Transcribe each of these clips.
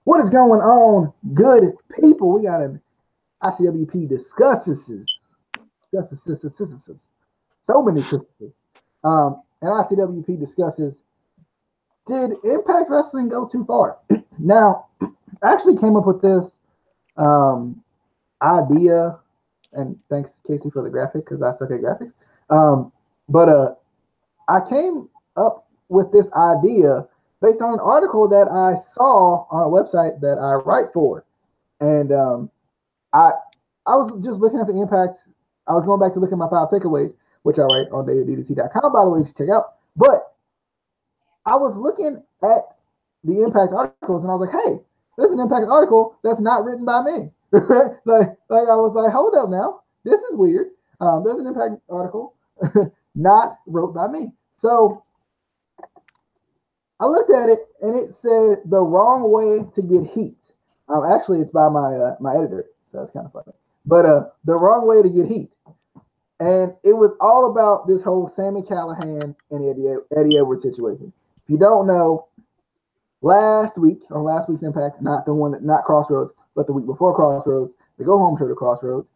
What is going on, good people? We got an ICWP discusses. So many sisters. And ICWP discusses, did Impact Wrestling go too far? Now, I actually came up with this um, idea, and thanks Casey for the graphic because I suck at graphics. But I came up with this idea based on an article that I saw on a website that I write for, and I I was just looking at the impact. I was going back to look at my file takeaways, which I write on dailyddc.com, by the way, you should check out. But I was looking at the impact articles and I was like, hey, there's an impact article that's not written by me. like I was like, hold up now. This is weird. There's an impact article not wrote by me. So I looked at it and it said the wrong way to get heat. Actually, it's by my editor, so that's kind of funny. But the wrong way to get heat, and it was all about this whole Sami Callihan and Eddie Edwards situation. If you don't know, last week's Impact, not Crossroads, but the week before Crossroads, the go home show to Crossroads,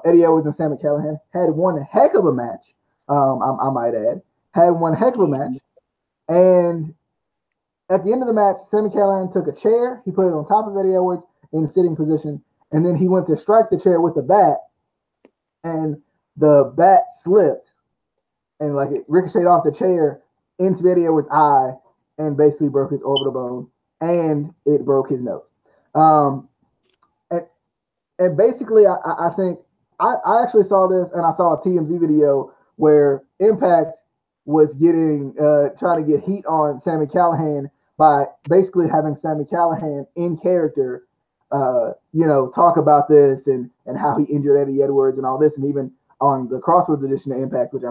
Eddie Edwards and Sami Callihan had one heck of a match. I might add, had one heck of a match, and at the end of the match, Sami Callihan took a chair, he put it on top of Eddie Edwards in sitting position, and then he went to strike the chair with the bat, and the bat slipped, and like it ricocheted off the chair into Eddie Edwards' eye, and basically broke his orbital bone, and it broke his nose. And basically, I think I actually saw this, and I saw a TMZ video where Impact was trying to get heat on Sami Callihan by basically having Sami Callihan in character, talk about this and how he injured Eddie Edwards and all this, and even on the Crossroads edition of Impact, which I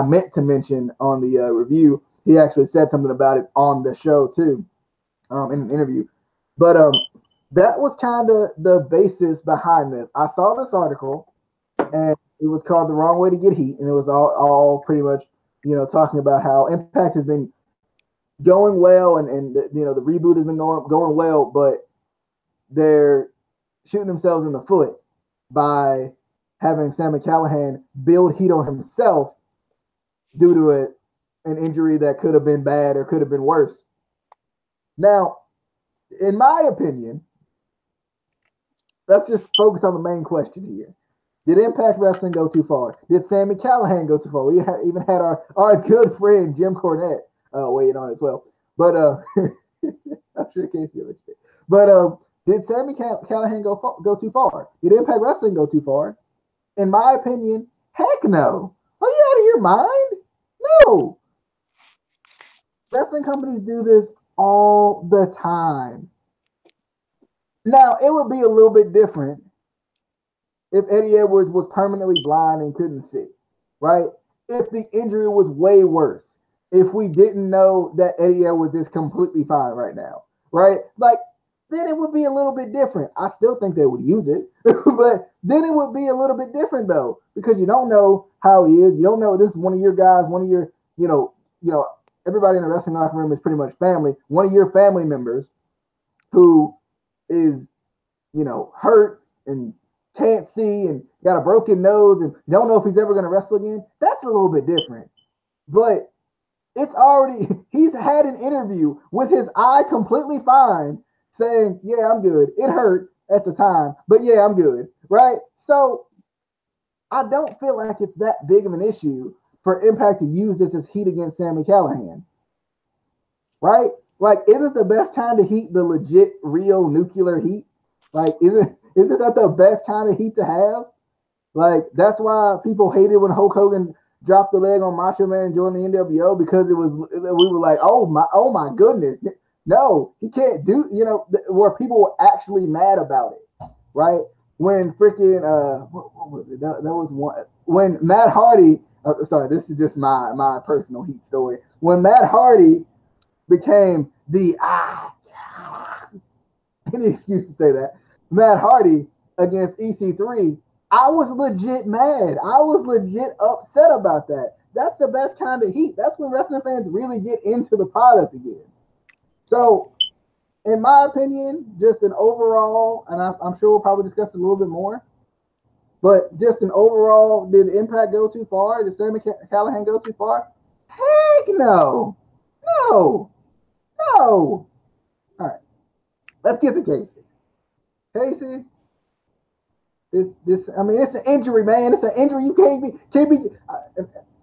meant to mention on the review, he actually said something about it on the show too, in an interview. But that was kind of the basis behind this. I saw this article, and it was called "The Wrong Way to Get Heat," and it was all pretty much, talking about how Impact has been going well, and the reboot has been going well, but they're shooting themselves in the foot by having Sami Callihan build heat on himself due to an injury that could have been bad or could have been worse. Now, in my opinion, let's just focus on the main question here. Did Impact Wrestling go too far? Did Sami Callihan go too far? We even had our good friend Jim Cornette weighing on as well. But I'm sure Casey understood. But did Sami Callihan go too far? Did Impact Wrestling go too far? In my opinion, heck no. Are you out of your mind? No. Wrestling companies do this all the time. Now, it would be a little bit different if Eddie Edwards was permanently blind and couldn't see, right? If the injury was way worse, if we didn't know that Eddie Edwards is completely fine right now, right? Like, then it would be a little bit different. I still think they would use it, but then it would be a little bit different though, because you don't know how he is. You don't know this is one of your guys, one of your, everybody in the wrestling locker room is pretty much family. One of your family members who is, hurt and can't see and got a broken nose and don't know if he's ever going to wrestle again. That's a little bit different. But he's had an interview with his eye completely fine saying, yeah, I'm good. It hurt at the time, but yeah, I'm good, right? So I don't feel like it's that big of an issue for Impact to use this as heat against Sami Callihan, right? Like, isn't the best kind of heat the legit, real nuclear heat? Like, isn't that the best kind of heat to have? Like, that's why people hated when Hulk Hogan dropped the leg on Macho Man and joined the NWO, because we were like, oh my goodness. No, he can't do, where people were actually mad about it, right? When freaking, what was it? That was one. When Matt Hardy, sorry, this is just my personal heat story. When Matt Hardy became the, any excuse to say that, Matt Hardy against EC3, I was legit mad. I was legit upset about that. That's the best kind of heat. That's when wrestling fans really get into the product again. So in my opinion, just an overall, and I'm sure we'll probably discuss it a little bit more. But just an overall, did Impact go too far? Did Sami Callihan go too far? Heck no, no, no. All right, let's get to Casey. Casey, this. I mean, it's an injury, man. It's an injury. You can't be.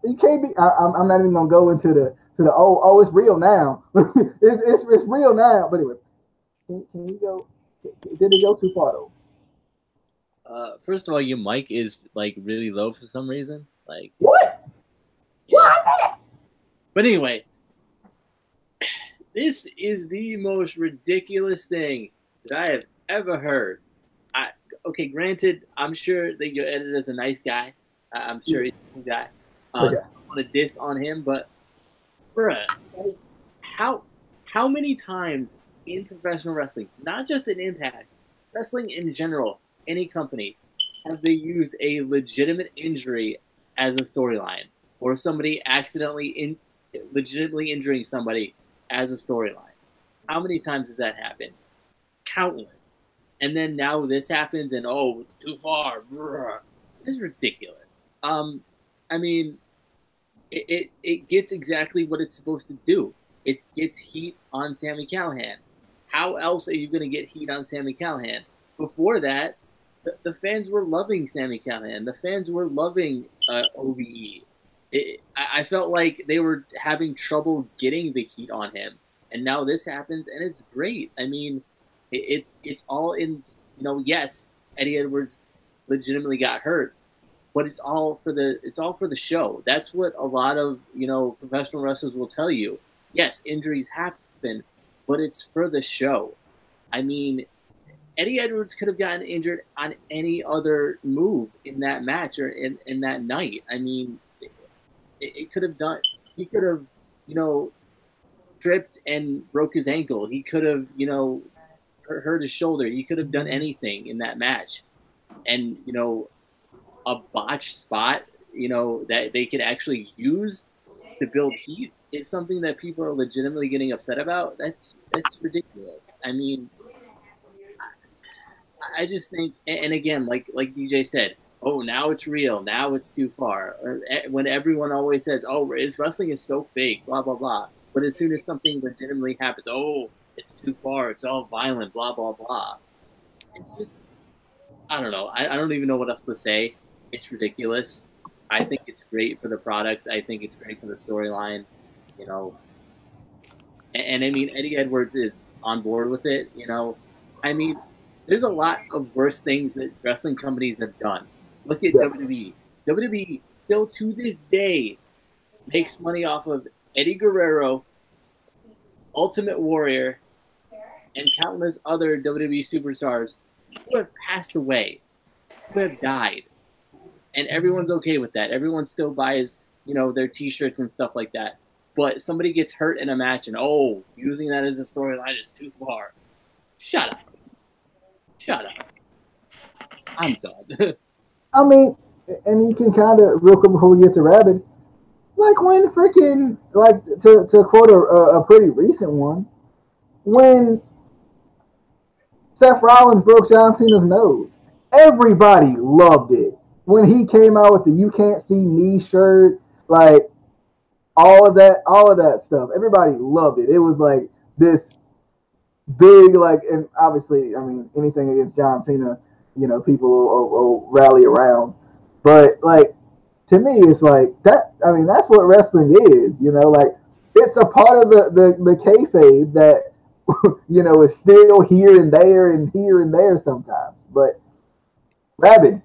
You can't be. I'm not even gonna go into the oh it's real now. it's real now. But anyway, can you go? Did it go too far though? First of all, your mic is like really low for some reason. Like what? Yeah. What? But anyway, this is the most ridiculous thing that I have ever heard. Okay, granted, I'm sure that your editor's a nice guy. I'm sure he's a good guy. Okay. So I don't want to diss on him, but bruh, how many times in professional wrestling, not just in Impact, wrestling in general, any company, have they used a legitimate injury as a storyline, or somebody accidentally legitimately injuring somebody as a storyline? How many times has that happened? Countless. And then now this happens, and oh, it's too far. Bruh. This is ridiculous. I mean, it gets exactly what it's supposed to do. It gets heat on Sami Callihan. How else are you going to get heat on Sami Callihan? Before that, the fans were loving Sami Callihan. The fans were loving OVE. I felt like they were having trouble getting the heat on him, and now this happens, and it's great. I mean, it's all in, yes, Eddie Edwards legitimately got hurt, but it's all for the show. That's what a lot of professional wrestlers will tell you. Yes, injuries happen, but it's for the show. I mean, Eddie Edwards could have gotten injured on any other move in that match or in that night. I mean, it could have done. He could have, tripped and broke his ankle. He could have, hurt his shoulder. He could have done anything in that match, and a botched spot, that they could actually use to build heat is something that people are legitimately getting upset about. That's ridiculous. I mean, I just think, and again, like DJ said, oh, now it's real, now it's too far. Or when everyone always says, oh, wrestling is so fake, blah blah blah. But as soon as something legitimately happens, oh, it's too far, it's all violent, blah blah blah. It's just, I don't know. I don't even know what else to say. It's ridiculous. I think it's great for the product. I think it's great for the storyline. And I mean, Eddie Edwards is on board with it. I mean, there's a lot of worse things that wrestling companies have done. Look at WWE. WWE still to this day makes money off of Eddie Guerrero, Ultimate Warrior, and countless other WWE superstars who have passed away, who have died. And everyone's okay with that. Everyone still buys, their T-shirts and stuff like that. But somebody gets hurt in a match, and oh, using that as a storyline is too far. Shut up. Shut up. I'm done. I mean, and you can kind of, real quick before we get to Rabbit, like when freaking, like to quote a pretty recent one, when Seth Rollins broke John Cena's nose, everybody loved it. When he came out with the "You Can't See Me" shirt, like all of that stuff, everybody loved it. It was like this big, like, and obviously, I mean, anything against John Cena, people will rally around. But like, to me, it's like that. I mean, that's what wrestling is. Like it's a part of the kayfabe that is still here and there sometimes. But Rabbit,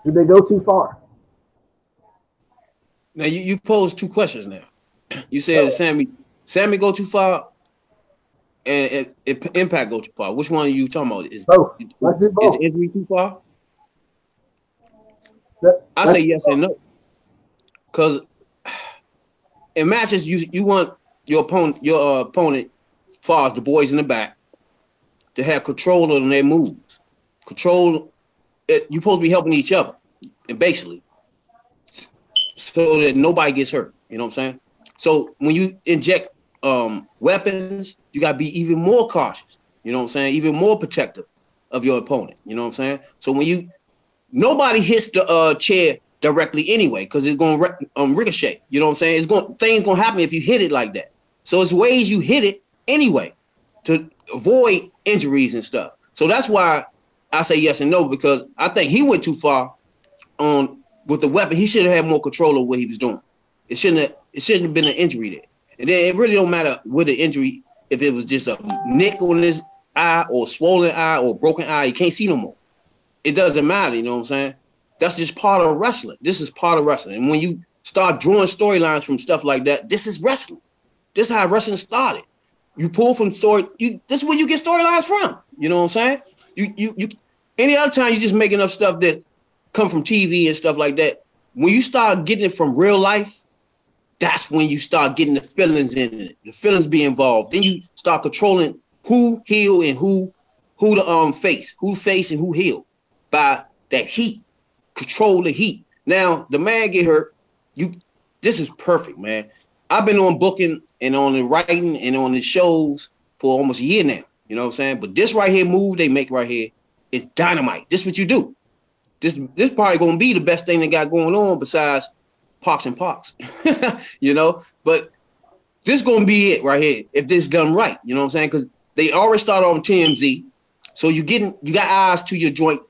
did they go too far? Now you posed two questions. Now you said Sami go too far, and Impact go too far. Which one are you talking about? Both. Let's do both. Is we too far? I say yes and no. Because in matches, you want your opponent, far as the boys in the back, to have control on their moves. Control. You're supposed to be helping each other, and basically, so that nobody gets hurt. You know what I'm saying? So when you inject weapons, you gotta be even more cautious. You know what I'm saying? Even more protective of your opponent. You know what I'm saying? So when nobody hits the chair directly anyway, because it's gonna ricochet. You know what I'm saying? Things gonna happen if you hit it like that. So it's ways you hit it anyway to avoid injuries and stuff. So that's why I say yes and no, because I think he went too far on with the weapon. He should have had more control of what he was doing. It shouldn't have been an injury there. And then it really don't matter with the injury, if it was just a nick on his eye or swollen eye or broken eye, you can't see no more. It doesn't matter, you know what I'm saying? That's just part of wrestling. This is part of wrestling. And when you start drawing storylines from stuff like that, this is wrestling. This is how wrestling started. You pull from story. This is where you get storylines from. You know what I'm saying? You any other time you just making up stuff that come from TV and stuff like that. When you start getting it from real life, that's when you start getting the feelings in it. The feelings be involved. Then you start controlling who heel and who the face and who heel by that heat. Control the heat. Now the man get hurt. This is perfect, man. I've been on booking and on the writing and on the shows for almost a year now. You know what I'm saying? But this right here move they make right here is dynamite. This is what you do. This probably gonna be the best thing they got going on besides Parks and Parks. You know, but this gonna be it right here if this done right. You know what I'm saying? Because they already started on TMZ, so you got eyes to your joint.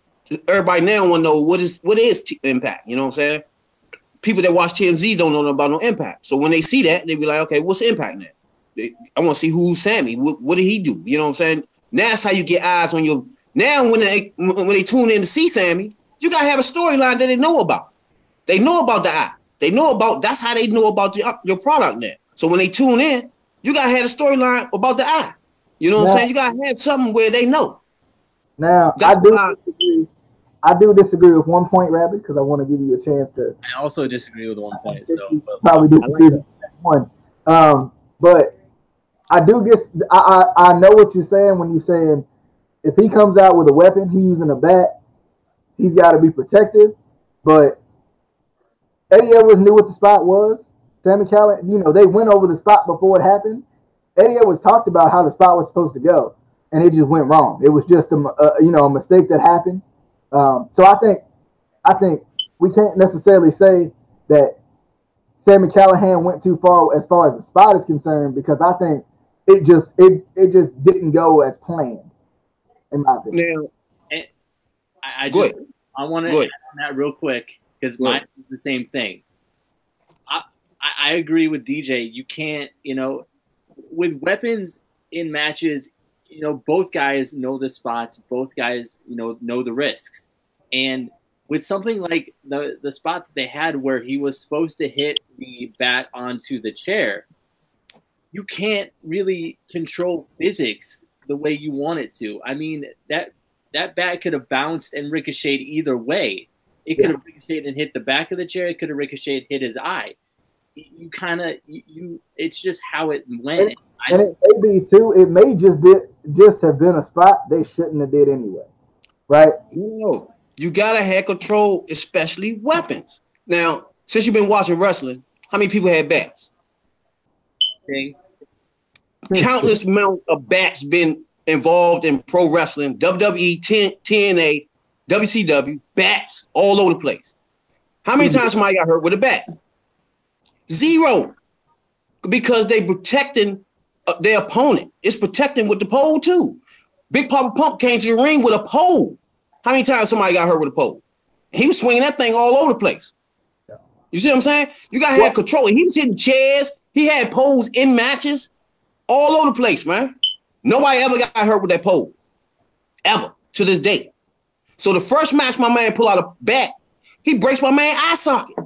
Everybody now want to know what is Impact. You know what I'm saying? People that watch TMZ don't know about no Impact. So when they see that, they be like, okay, what's Impact now? I want to see who's Sami. What did he do? You know what I'm saying? Now that's how you get eyes on your. Now when they tune in to see Sami, you gotta have a storyline that they know about. They know about the eye. They know about. That's how they know about your product now. So when they tune in, you gotta have a storyline about the eye. You know what I'm saying? You gotta have something where they know. Now I do disagree with one point, Rabbit, because I want to give you a chance to. I also disagree with one point. So probably disagree with that one. But I do guess I know what you're saying when you're saying if he comes out with a weapon, he's using a bat, he's got to be protected. But Eddie Edwards knew what the spot was. Sami Callihan, they went over the spot before it happened. Eddie Edwards talked about how the spot was supposed to go, and it just went wrong. It was just a mistake that happened. So I think we can't necessarily say that Sami Callihan went too far as the spot is concerned, because I think it just didn't go as planned, in my opinion. Now, I want to add on that real quick, because mine is the same thing. I agree with DJ. You can't, with weapons in matches, both guys know the spots. Both guys, know the risks. And with something like the spot that they had where he was supposed to hit the bat onto the chair, you can't really control physics the way you want it to. I mean, that bat could have bounced and ricocheted either way. It could have ricocheted and hit the back of the chair. It could have ricocheted, hit his eye. It's just how it went. And it may be too. It may just have been a spot they shouldn't have did anyway, right? No, you gotta have control, especially weapons. Now, since you've been watching wrestling, how many people had bats? Countless amount of bats been involved in pro wrestling, WWE, TNA, WCW, bats all over the place. How many times somebody got hurt with a bat? Zero, because they protecting their opponent. It's protecting with the pole too. Big Papa Pump came to the ring with a pole. How many times somebody got hurt with a pole? He was swinging that thing all over the place. You see what I'm saying? You gotta have control. He was hitting chairs. He had poles in matches all over the place, man. Nobody ever got hurt with that pole, ever, to this day. So the first match my man pull out a bat, he breaks my man eye socket.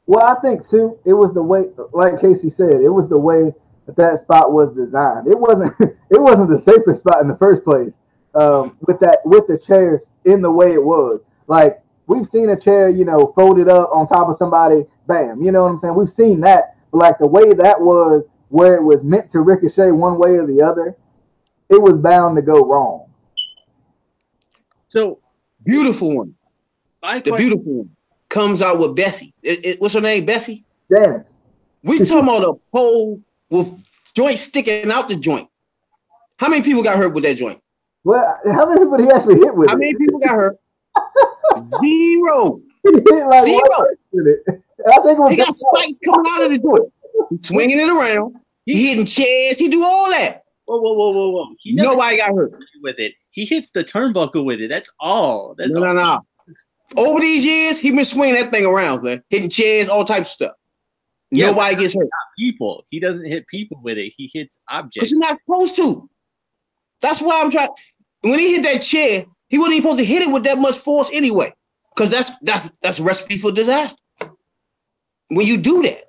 Well, I think too, it was the way, like Casey said, it was the way that spot was designed. It wasn't the safest spot in the first place. With the chairs in the way it was. Like, we've seen a chair, folded up on top of somebody, bam. You know what I'm saying? We've seen that, but like the way that was, where it was meant to ricochet one way or the other, it was bound to go wrong. So beautiful one. The beautiful one comes out with Bessie. What's her name? Bessie? Janice. We talking about a pole with joint sticking out the joint. How many people got hurt with that joint? Well, how many people did he actually hit with How it? many people got hurt? Zero. He hit like Zero. one person with it. And I think it was He got spikes coming out of the joint. He's swinging it around. He hitting chairs. He do all that. Whoa. Nobody got hurt with it. He hits the turnbuckle with it. That's all. That's all. No. Over these years, he been swinging that thing around, man. Hitting chairs, all types of stuff. Yeah, nobody gets hurt. People. He doesn't hit people with it. He hits objects. Because you're not supposed to. That's why I'm trying. When he hit that chair, he wasn't even supposed to hit it with that much force anyway. Because that's a recipe for disaster. When you do that.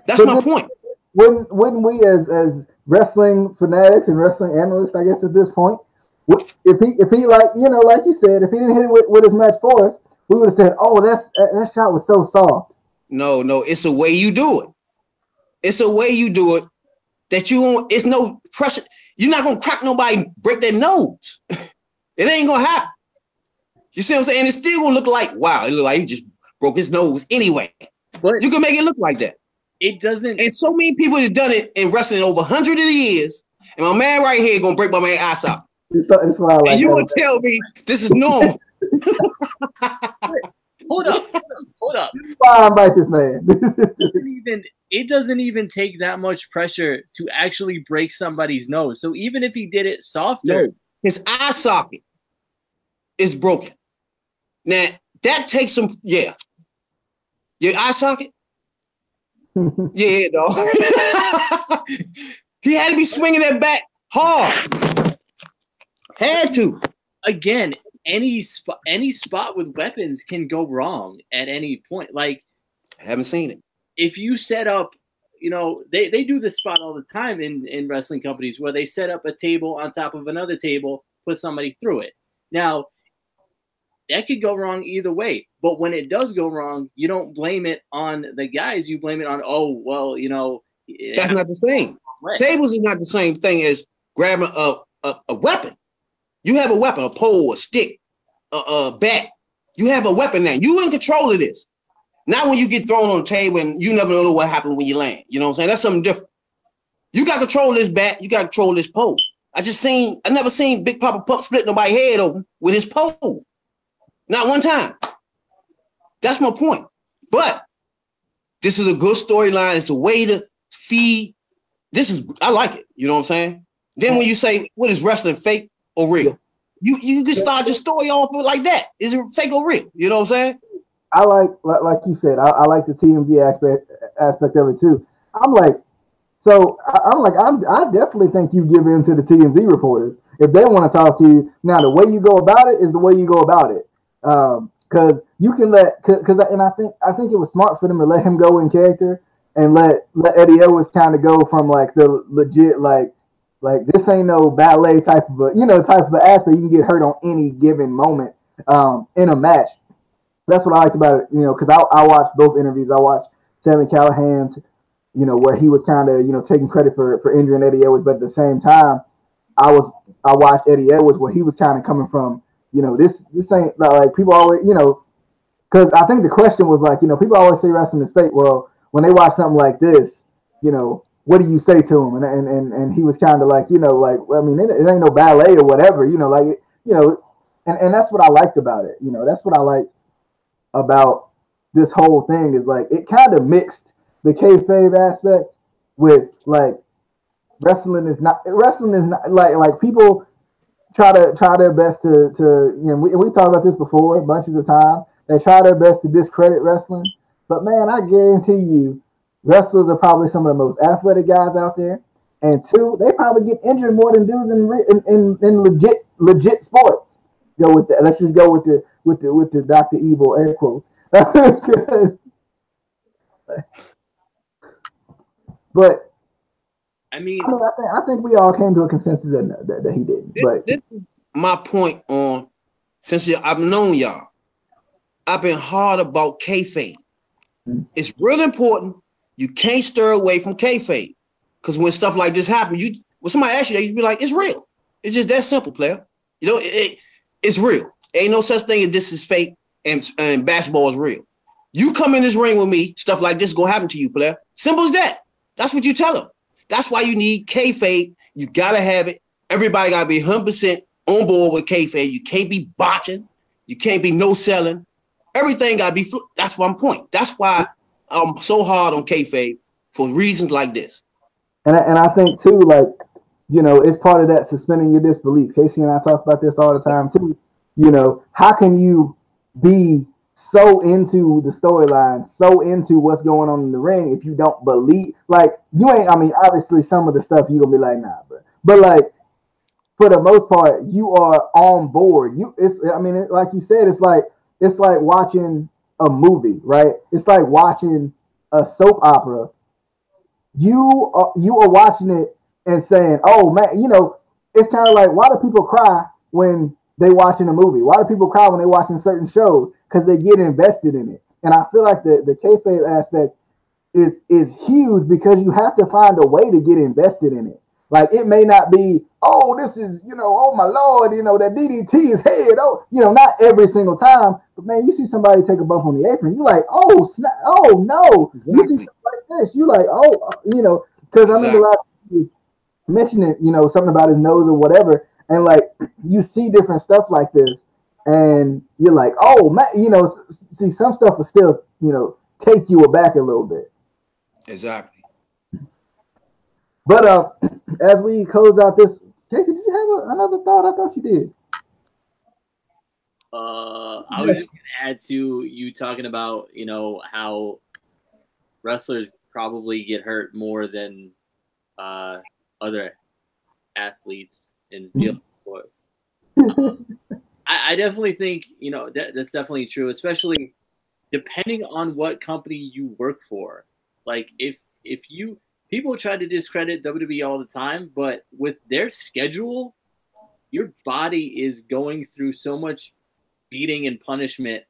That's my point. Wouldn't we as wrestling fanatics and wrestling analysts, I guess at this point, if he like you said, if he didn't hit it with his match force, we would have said, oh, that shot was so soft. No, it's a way you do it. It's a way you do it that you won't, it's no pressure. You're not gonna crack nobody, break their nose. It ain't gonna happen. You see what I'm saying? And it's still gonna look like, wow, it look like he just broke his nose anyway. But you can make it look like that. It doesn't. And so many people have done it in wrestling over hundreds of years. And my man right here gonna break my man ass out. That's why I like. And you gonna tell me this is normal? Hold up. Why I invite this man? It doesn't even take that much pressure to actually break somebody's nose. So even if he did it softer, his eye socket is broken. Now that takes some, your eye socket. Yeah, dog. He had to be swinging that back hard. Had to. Again, any spot with weapons can go wrong at any point. Like, I haven't seen it. If you set up, they do this spot all the time in wrestling companies where they set up a table on top of another table, put somebody through it. Now, that could go wrong either way. But when it does go wrong, you don't blame it on the guys. You blame it on, that's not the same. Tables is not the same thing as grabbing a weapon. You have a weapon, a pole, a stick, a bat. You have a weapon now. You in control of this. Not when you get thrown on the table and you never know what happened when you land. You know what I'm saying? That's something different. You got control of this bat. You got control of this pole. I never seen Big Papa Pump split nobody's head open with his pole. Not one time. That's my point. But this is a good storyline. It's a way to feed. I like it. You know what I'm saying? Then when you say, what is wrestling, fake or real? You can start your story off like that. Is it fake or real? You know what I'm saying? I like you said, I like the TMZ aspect of it too. I definitely think you give in to the TMZ reporters if they want to talk to you. Now, the way you go about it is the way you go about it. Because you can I think it was smart for them to let him go in character and let Eddie Edwards kind of go from like the legit like this ain't no ballet type of a aspect. You can get hurt on any given moment in a match. That's what I liked about it, because I watched both interviews. I watched Sami Callihan's, where he was kind of taking credit for injuring Eddie Edwards, but at the same time, I watched Eddie Edwards where he was kind of coming from, this ain't like people always, because I think the question was like, people always say wrestling is fake. Well, when they watch something like this, what do you say to him? And he was kind of like, it ain't no ballet or whatever, and that's what I liked about it. That's what I liked about this whole thing is like it kind of mixed the kayfabe aspect with like wrestling is not like people try their best to we talked about this before bunches of times. They try their best to discredit wrestling, but man, I guarantee you wrestlers are probably some of the most athletic guys out there, and two, they probably get injured more than dudes in legit sports. Go with that. Let's just go with the Dr. Evil air quotes. But I mean, I think we all came to a consensus that he didn't. This is my point on since I've known y'all. I've been hard about kayfabe. It's real important. You can't stir away from kayfabe because when stuff like this happens, when somebody asks you, you be like, "It's real." It's just that simple, player. It's real. Ain't no such thing as this is fake and basketball is real. You come in this ring with me, stuff like this is gonna happen to you, player. Simple as that. That's what you tell them. That's why you need kayfabe. You gotta have it. Everybody gotta be 100% on board with kayfabe. You can't be botching. You can't be no selling. Everything gotta be. That's one point. That's why I'm so hard on kayfabe for reasons like this. And I think too, like, you know, it's part of that suspending your disbelief. Casey and I talk about this all the time too. You know, how can you be so into the storyline, so into what's going on in the ring if you don't believe? Like, you ain't. I mean, obviously, some of the stuff you gonna be like, nah, but like, for the most part, you are on board. It's. I mean, like you said, it's like watching a movie, right? It's like watching a soap opera. You are watching it and saying, "Oh man," you know, it's kind of like, why do people cry when they watching a movie? Why do people cry when they watching certain shows? Because they get invested in it. And I feel like the kayfabe aspect is huge because you have to find a way to get invested in it. Like, it may not be, oh, this is, you know, oh my Lord, you know, that DDT is head. Oh, you know, not every single time, but man, you see somebody take a bump on the apron, you're like, oh, snap, oh no. Exactly. You see something like this, you're like, oh, you know, because exactly. I remember a lot of people mentioning, you know, something about his nose or whatever, and like, you see different stuff like this, and you're like, oh man, you know, see, some stuff will still, you know, take you aback a little bit. Exactly. But as we close out this, Casey, did you have another thought? I thought you did. I was just gonna add to you talking about, you know, how wrestlers probably get hurt more than other athletes in field sports. I definitely think, you know, that's definitely true, especially depending on what company you work for. Like, if you people try to discredit WWE all the time, but with their schedule, your body is going through so much beating and punishment,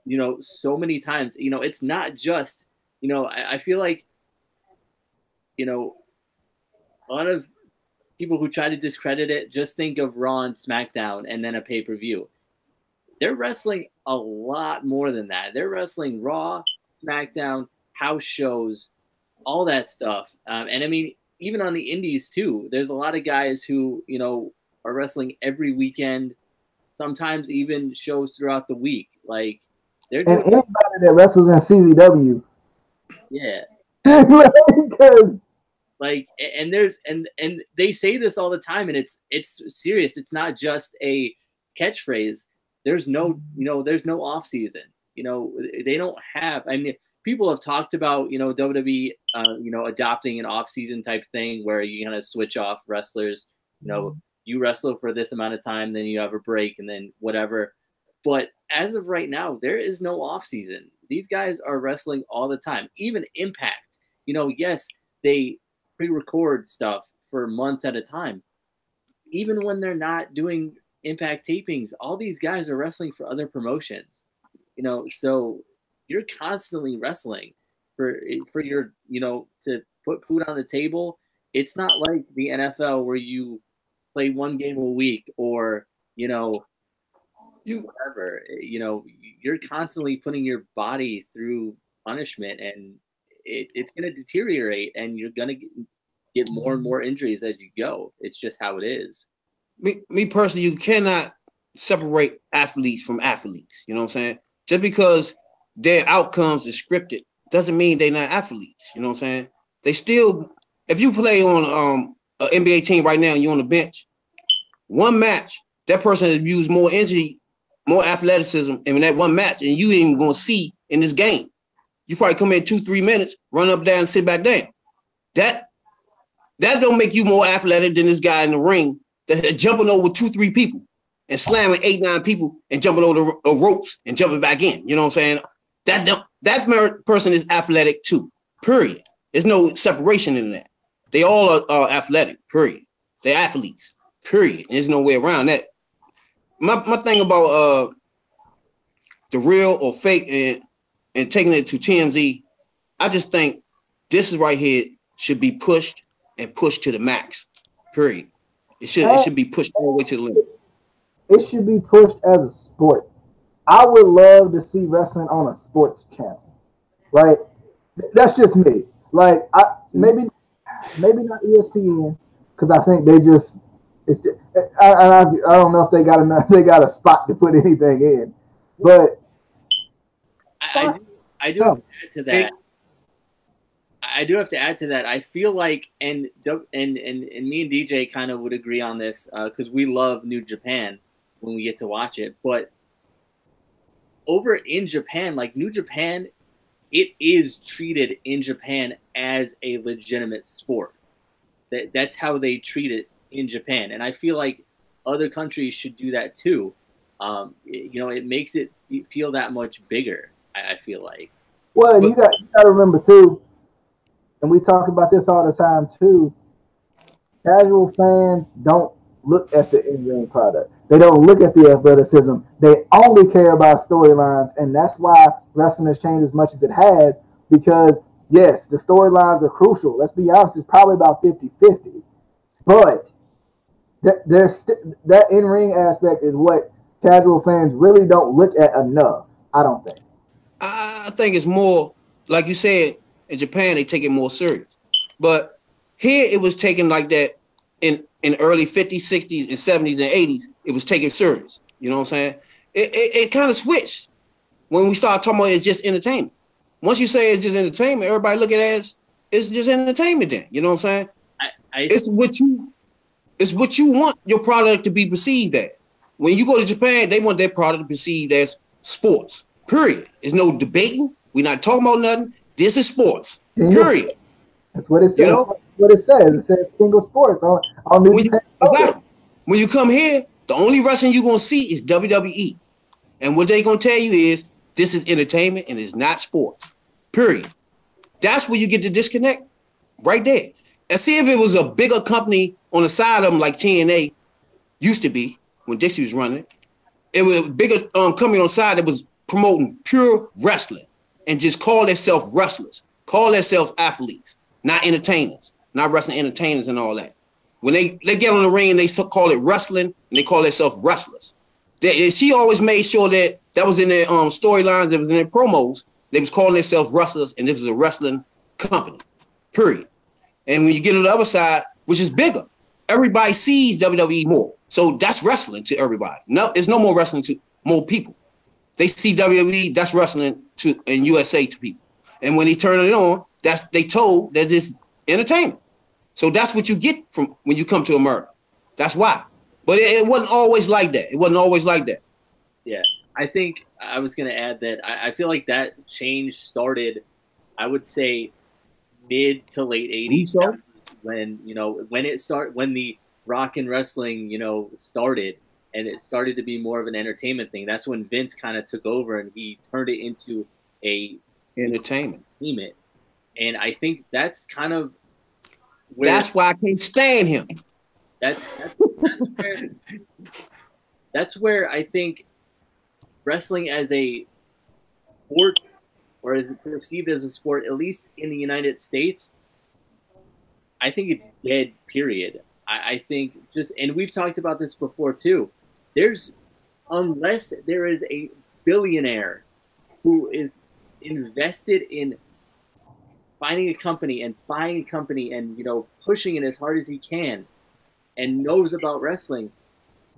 you know, so many times. You know, it's not just, you know, I feel like, you know, a lot of people who try to discredit it just think of Raw and SmackDown and then a pay-per-view. They're wrestling a lot more than that. They're wrestling Raw, SmackDown, house shows, all that stuff. And I mean, even on the indies too, there's a lot of guys who, you know, are wrestling every weekend, sometimes even shows throughout the week. Like, and anybody that wrestles in CZW. Yeah. Because like, and there's and they say this all the time, and it's serious. It's not just a catchphrase. There's no, you know, there's no off season. You know, they don't have, I mean, people have talked about, you know, WWE, you know, adopting an off-season type thing where you kind of switch off wrestlers. You know, you wrestle for this amount of time, then you have a break, and then whatever. But as of right now, there is no off-season. These guys are wrestling all the time. Even Impact, you know, yes, they pre-record stuff for months at a time. Even when they're not doing Impact tapings, all these guys are wrestling for other promotions. You know, so you're constantly wrestling for your, you know, to put food on the table. It's not like the NFL where you play one game a week or, you know, whatever. You know, you're constantly putting your body through punishment, and it's going to deteriorate, and you're going to get more and more injuries as you go. It's just how it is. Me personally, you cannot separate athletes from athletes. You know what I'm saying? Just because their outcomes is scripted doesn't mean they're not athletes. You know what I'm saying? They still, if you play on an NBA team right now and you're on the bench, one match, that person has used more energy, more athleticism in that one match, and you ain't even going to see in this game. You probably come in 2-3 minutes, run up, down, sit back down. That don't make you more athletic than this guy in the ring that's jumping over 2-3 people and slamming 8-9 people and jumping over the ropes and jumping back in. You know what I'm saying? That person is athletic too, period. There's no separation in that. They all are athletic, period. They're athletes, period. There's no way around that. My thing about the real or fake and taking it to TMZ, I just think this is right here should be pushed and pushed to the max, period. It should be pushed all the way to the limit. It should be pushed as a sport. I would love to see wrestling on a sports channel, right? That's just me. Like, maybe maybe not ESPN, because I think they just I don't know if they got enough. They got a spot to put anything in, but I do have to add to that. I do have to add to that. I feel like, and me and DJ kind of would agree on this because we love New Japan when we get to watch it. But over in Japan, like New Japan, it is treated in Japan as a legitimate sport. That's how they treat it in Japan, and I feel like other countries should do that too. It makes it feel that much bigger. I feel like. Well, you got to remember too, and we talk about this all the time too. Casual fans don't look at the in-ring product. They don't look at the athleticism. They only care about storylines, and that's why wrestling has changed as much as it has. Because yes, the storylines are crucial. Let's be honest; it's probably about 50-50. But that in-ring aspect is what casual fans really don't look at enough. I don't think. I think it's more, like you said, in Japan, they take it more serious. But here it was taken like that in early 50s, 60s, and 70s, and 80s. It was taken serious. You know what I'm saying? It kind of switched when we start talking about it's just entertainment. Once you say it's just entertainment, everybody look at it as it's just entertainment then. You know what I'm saying? It's what you want your product to be perceived as. When you go to Japan, they want their product to be perceived as sports. Period. There's no debating. We're not talking about nothing. This is sports. Period. That's what it says. You know? That's what it says. It says single sports on New Japan. Exactly. When you come here, the only wrestling you're gonna see is WWE. And what they're gonna tell you is this is entertainment and it's not sports. Period. That's where you get the disconnect right there. And see if it was a bigger company on the side of them like TNA used to be when Dixie was running. It was a bigger company on the side that was promoting pure wrestling and just call themselves wrestlers, call themselves athletes, not entertainers, not wrestling entertainers and all that. When they get on the ring and they call it wrestling and they call themselves wrestlers. She always made sure that was in their storylines, that was in their promos. They was calling themselves wrestlers and this was a wrestling company, period. And when you get on the other side, which is bigger, everybody sees WWE more. So that's wrestling to everybody. No, it's no more wrestling to more people. They see WWE, that's wrestling in USA to people. And when they turn it on, they told that it's entertainment. So that's what you get from when you come to America. That's why. But it wasn't always like that. It wasn't always like that. Yeah. I think I was going to add that I feel like that change started, I would say, mid to late 80s. So? When the rock and wrestling, started. And it started to be more of an entertainment thing. That's when Vince kind of took over and he turned it into a entertainment. And I think that's kind of that's why I can't stand him. That's where I think wrestling as a sport, or as perceived as a sport, at least in the United States, I think it's dead, period. I think and we've talked about this before too. Unless there is a billionaire who is invested in finding a company and buying a company and pushing it as hard as he can and knows about wrestling,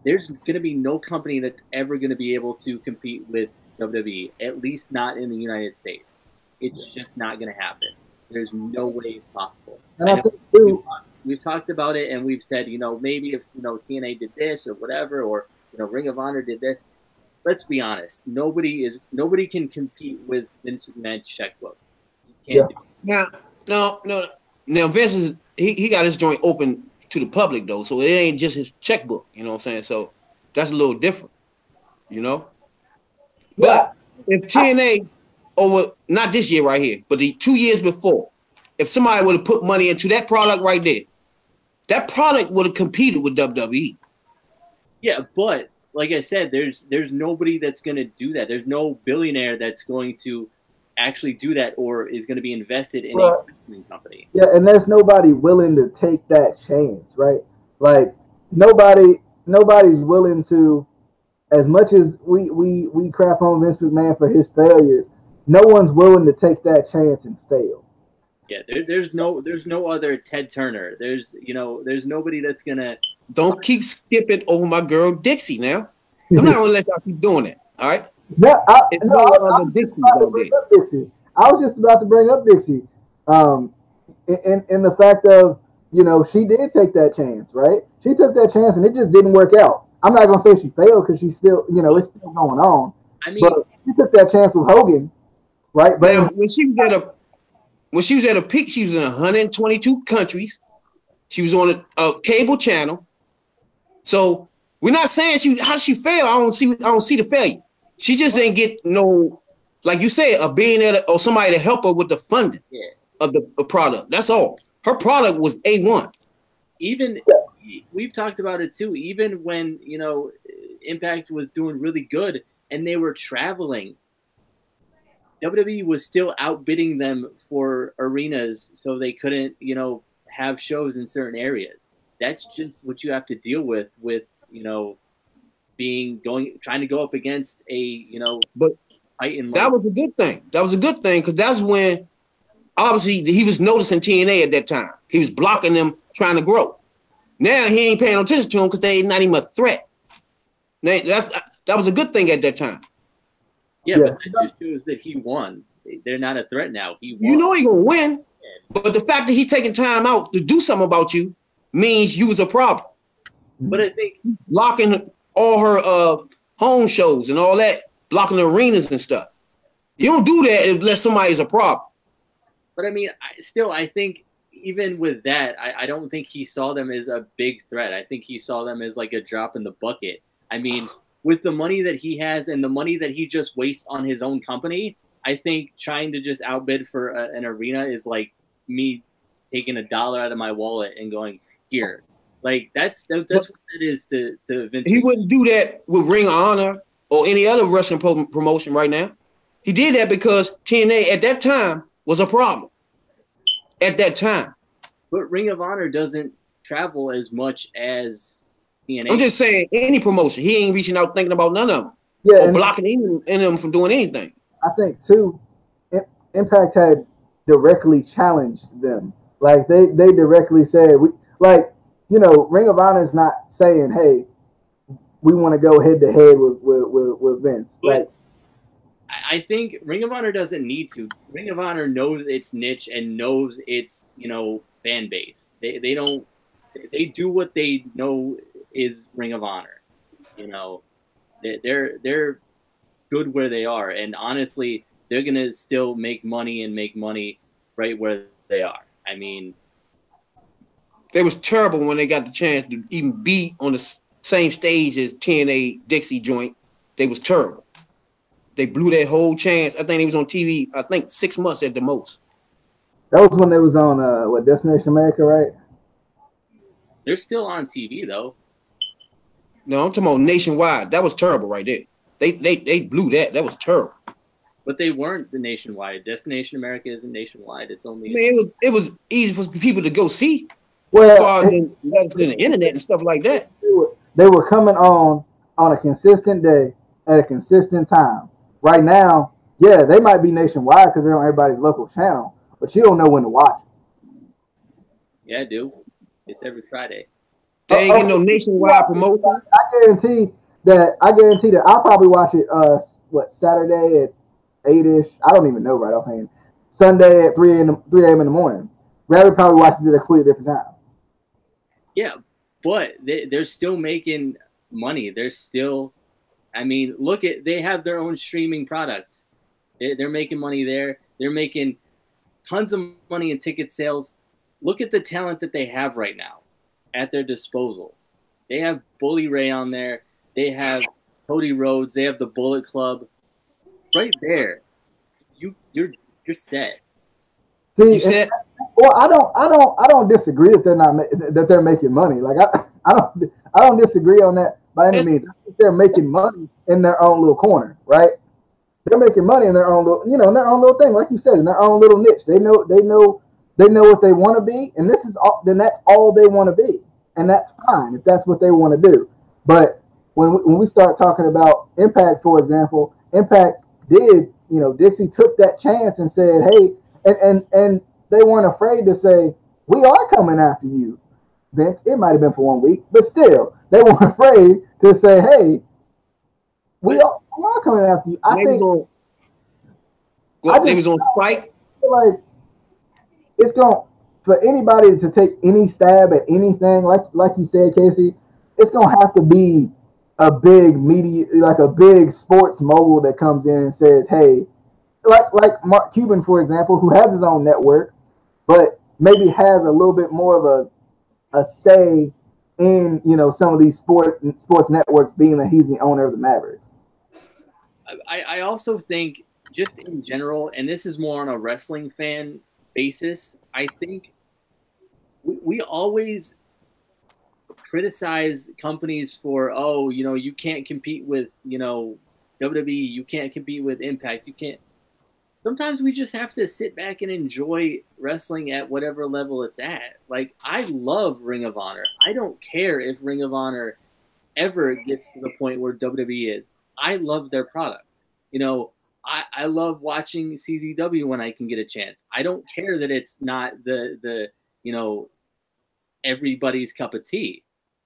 there's going to be no company that's ever going to be able to compete with WWE, at least not in the United States. It's just not going to happen. There's no way it's possible. And I think too, we've talked about it and we've said, maybe if TNA did this or whatever, or Ring of Honor did this. Let's be honest. Nobody can compete with Vince McMahon's checkbook. You can't do it. Now Vince is he got his joint open to the public though, so it ain't just his checkbook. You know what I'm saying? So that's a little different. But if TNA over not this year right here, but the 2 years before, if somebody would have put money into that product right there, that product would have competed with WWE. Yeah, but like I said, there's nobody that's going to do that. There's no billionaire that's going to actually do that or is going to be invested in a company. Yeah, and there's nobody willing to take that chance, right? Like nobody's willing to, as much as we crap on Vince McMahon for his failures, no one's willing to take that chance and fail. Yeah, there's no other Ted Turner. There's nobody that's gonna. Don't keep skipping over my girl Dixie now. I'm not gonna let y'all keep doing that. All right. No, It's no, no I other was just Dixies about to out bring there. up Dixie. I was just about to bring up Dixie. In the fact of, she did take that chance, right? She took that chance and it just didn't work out. I'm not gonna say she failed because she's still, it's still going on. I mean, But she took that chance with Hogan, right? Now, when she was at a peak, she was in 122 countries. She was on a cable channel. So we're not saying how she failed. I don't see the failure. She just didn't get no, like you said, a billionaire or somebody to help her with the funding of the product. That's all. Her product was A1. Even we've talked about it too. Even when Impact was doing really good and they were traveling, WWE was still outbidding them for arenas, so they couldn't have shows in certain areas. That's just what you have to deal with trying to go up against a But Titan. That was a good thing. That was a good thing because that's when obviously he was noticing TNA at that time. He was blocking them trying to grow. Now he ain't paying no attention to them because they're not even a threat. That was a good thing at that time. Yeah, but that just shows that he won. They're not a threat now. He won. You know he gonna win, but the fact that he taking time out to do something about you means you was a problem. But I think blocking all her home shows and all that, blocking the arenas and stuff. You don't do that unless somebody's a problem. But I mean, I think even with that, I don't think he saw them as a big threat. I think he saw them as like a drop in the bucket. I mean, with the money that he has and the money that he just wastes on his own company, I think trying to just outbid for an arena is like me taking $1 out of my wallet and going, here. Like that's what it is to Vince. He wouldn't do that with Ring of Honor or any other wrestling promotion right now. He did that because TNA at that time was a problem. At that time. But Ring of Honor doesn't travel as much as TNA. I'm just saying, any promotion, he ain't reaching out thinking about none of them. Yeah, or blocking any of them from doing anything. I think too, Impact had directly challenged them. Like they directly said, Ring of Honor is not saying, hey, we want to go head to head with Vince. But I think Ring of Honor doesn't need to. Ring of Honor knows its niche and knows its fan base. They do what they know is Ring of Honor. They're good where they are, and honestly, they're gonna still make money right where they are. I mean, they was terrible when they got the chance to even be on the same stage as TNA Dixie joint. They was terrible. They blew that whole chance. I think they was on TV, 6 months at the most. That was when they was on Destination America, right? They're still on TV though. No, I'm talking about nationwide. That was terrible right there. They blew that. That was terrible. But they weren't the nationwide. Destination America isn't nationwide. It's only. I mean, it was easy for people to go see. Well, far than the internet and stuff like that. They were coming on a consistent day at a consistent time. Right now, yeah, they might be nationwide because they're on everybody's local channel, but you don't know when to watch. Yeah, I do. It's every Friday. They ain't getting no nationwide promotion. I guarantee that I'll probably watch it Saturday at 8-ish. I don't even know right offhand. Sunday at 3 a.m. in the morning. Rabbit probably watches it at a completely different time. Yeah, but they're still making money. They're still, I mean, they have their own streaming product. They're making money there. They're making tons of money in ticket sales. Look at the talent that they have right now at their disposal. They have Bully Ray on there. They have Cody Rhodes. They have the Bullet Club. Right there, you're set. See, well, I don't disagree that they're making money. Like I don't disagree on that by any means. I think they're making money in their own little corner, right? They're making money in their own little, in their own little thing, like you said, in their own little niche. They know what they want to be, and this is all. Then that's all they want to be, and that's fine if that's what they want to do. But when we start talking about Impact, for example, Impact did, Dixie took that chance and said, hey, and they weren't afraid to say, we are coming after you, Vince. It might have been for 1 week, but still, they weren't afraid to say, hey, we are coming after you. I think they was on spike. Feel like it's going for anybody to take any stab at anything, like you said, Casey, it's gonna have to be a big media, like a big sports mogul that comes in and says, hey, like Mark Cuban, for example, who has his own network, but maybe has a little bit more of a say in, you know, some of these sports networks, being that he's the owner of the Mavericks. I also think, just in general, and this is more on a wrestling fan basis, I think we always criticize companies for, oh, you know, you can't compete with, you know, WWE, you can't compete with Impact, you can't. Sometimes we just have to sit back and enjoy wrestling at whatever level it's at. Like, I love Ring of Honor. I don't care if Ring of Honor ever gets to the point where WWE is. I love their product. You know, I love watching CZW when I can get a chance. I don't care that it's not the you know, everybody's cup of tea.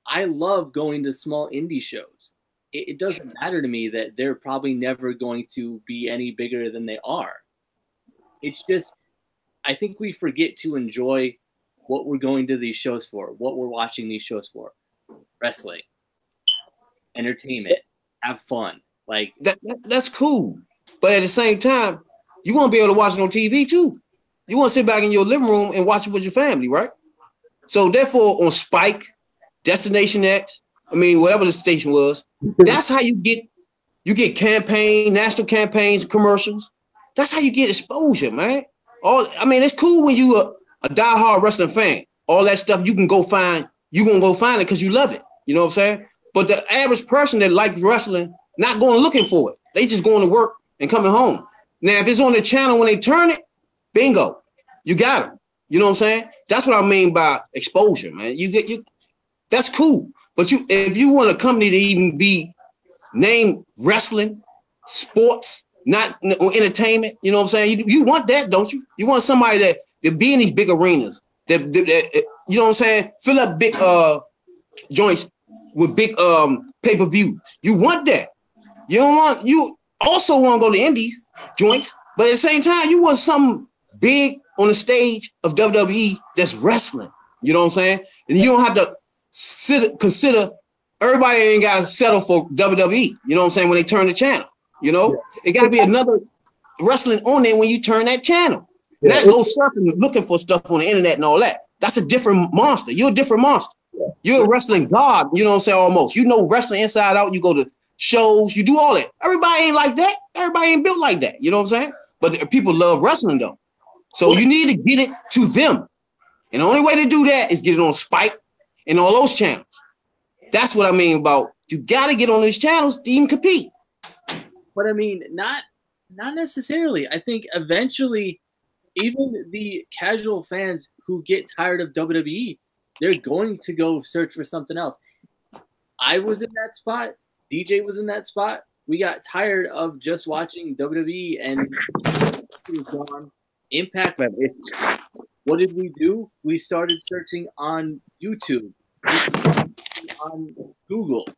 I love going to small indie shows. It doesn't matter to me that they're probably never going to be any bigger than they are. It's just, I think we forget to enjoy what we're going to these shows for, what we're watching these shows for. Wrestling, entertainment, have fun. Like that's cool. But at the same time, you want to be able to watch it on TV too. You want to sit back in your living room and watch it with your family, right? So therefore, on Spike, Destination X, I mean, whatever the station was, that's how you get campaign, national campaigns, commercials. That's how you get exposure, man. I mean, it's cool when you a diehard wrestling fan. All that stuff you can go find. You gonna go find it because you love it. You know what I'm saying? But the average person that likes wrestling, not going looking for it. They just going to work and coming home. Now, if it's on the channel when they turn it, bingo, you got them. You know what I'm saying? That's what I mean by exposure, man. That's cool. But if you want a company to even be named wrestling, sports, not entertainment, you know what I'm saying? You want that, don't you? You want somebody that be in these big arenas, that you know what I'm saying? Fill up big joints with big pay-per-views. You want that. You also want to go to indies joints, but at the same time, you want something big on the stage of WWE that's wrestling. You know what I'm saying? And you don't have to consider everybody ain't got to settle for WWE. You know what I'm saying? When they turn the channel, you know, it got to be another wrestling on there when you turn that channel. Yeah. Not go surfing looking for stuff on the internet and all that. That's a different monster. You're a different monster. Yeah. You're a wrestling god. You know what I'm saying? Almost. You know wrestling inside out. You go to shows. You do all that. Everybody ain't like that. Everybody ain't built like that. You know what I'm saying? But people love wrestling though. So you need to get it to them. And the only way to do that is get it on Spike and all those channels. That's what I mean about you got to get on these channels to even compete. But I mean, not necessarily. I think eventually, even the casual fans who get tired of WWE, they're going to go search for something else. I was in that spot. DJ was in that spot. We got tired of just watching WWE and Impact. What did we do? We started searching on YouTube, on Google.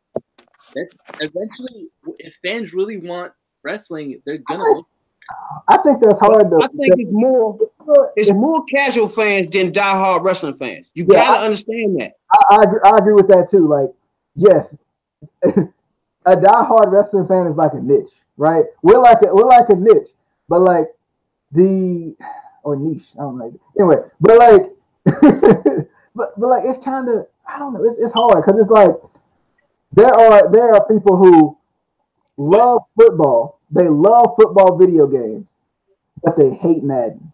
That's eventually, if fans really want wrestling, they're gonna look. I think that's hard though. I think it's more casual fans than diehard wrestling fans. You gotta understand that. I agree with that too. Like, yes, a diehard wrestling fan is like a niche, right? We're like a niche, but like or niche. I don't know. Anyway, but like, but like it's kind of, I don't know. It's hard because it's like there are people who love football. They love football video games, but they hate Madden,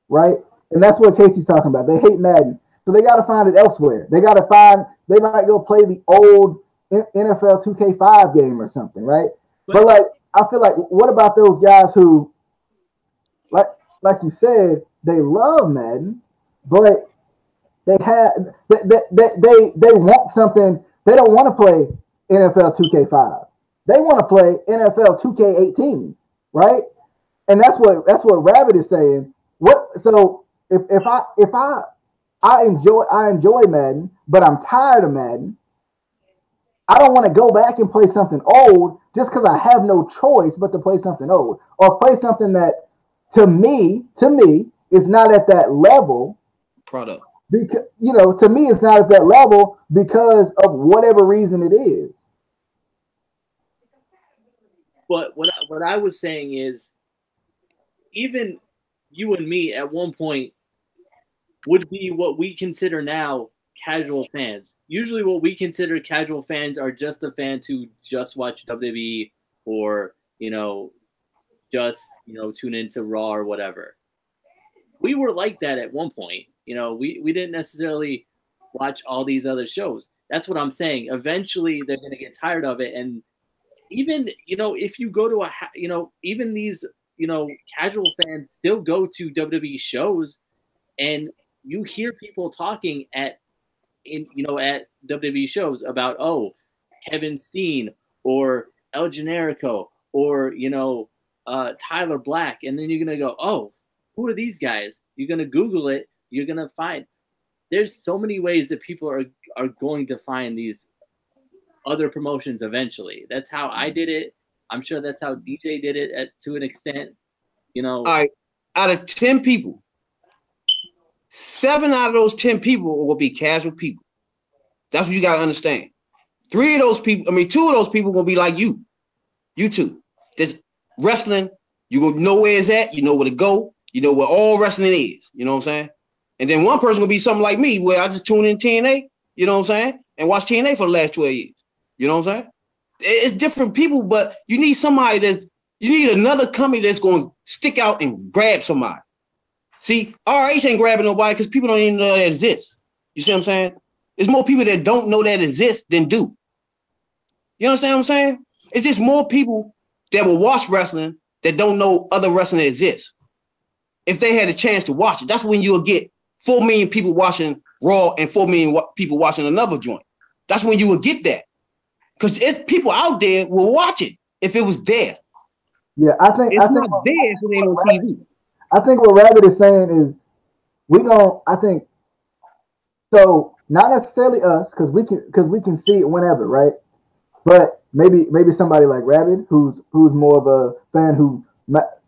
right? And that's what Casey's talking about. They hate Madden, so they got to find it elsewhere. They might go play the old NFL 2K5 game or something, right? But like, I feel like, what about those guys who, like you said, they love Madden, but they want something. They don't want to play NFL 2K5. They want to play NFL 2K18, right? And that's what Rabbit is saying. So if I enjoy Madden, but I'm tired of Madden. I don't want to go back and play something old just because I have no choice but to play something old or play something that to me is not at that level. Product. Because to me it's not at that level because of whatever reason it is. But what I was saying is, even you and me at one point would be what we consider now casual fans. Usually what we consider casual fans are just the fans who just watch WWE or, just, tune into Raw or whatever. We were like that at one point. We didn't necessarily watch all these other shows. That's what I'm saying. Eventually they're going to get tired of it. And even, if you go to even these, casual fans still go to WWE shows, and you hear people talking at WWE shows about, oh, Kevin Steen or El Generico or, Tyler Black. And then you're going to go, oh, who are these guys? You're going to Google it. You're going to find. There's so many ways that people are going to find these other promotions eventually. That's how I did it. I'm sure that's how DJ did it to an extent. All right. Out of 10 people, 7 out of those 10 people will be casual people. That's what you got to understand. 2 of those people going to be like you. You two. This wrestling, you go know where it's at. You know where to go. You know where all wrestling is. You know what I'm saying? And then one person going to be something like me where I just tune in TNA. You know what I'm saying? And watch TNA for the last 12 years. You know what I'm saying? It's different people, but you need you need another company that's going to stick out and grab somebody. See, RH ain't grabbing nobody because people don't even know that exists. You see what I'm saying? There's more people that don't know that exists than do. You understand what I'm saying? It's just more people that will watch wrestling that don't know other wrestling exists. If they had a chance to watch it, that's when you'll get 4 million people watching Raw and 4 million people watching another joint. That's when you will get that. Because it's people out there will watch it if it was there. Yeah, I think not there if it ain't on TV. I think what Rabbit is saying is so not necessarily us because we can see it whenever, right? But maybe somebody like Rabbit who's more of a fan who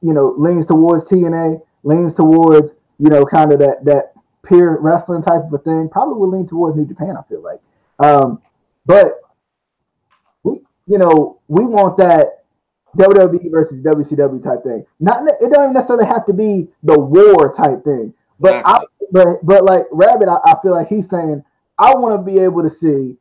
leans towards TNA, leans towards kind of that peer wrestling type of a thing. Probably will lean towards New Japan. I feel like, but we want that WWE versus WCW type thing. It don't even necessarily have to be the war type thing. But Exactly. but like Rabbit, I feel like he's saying I want to be able to see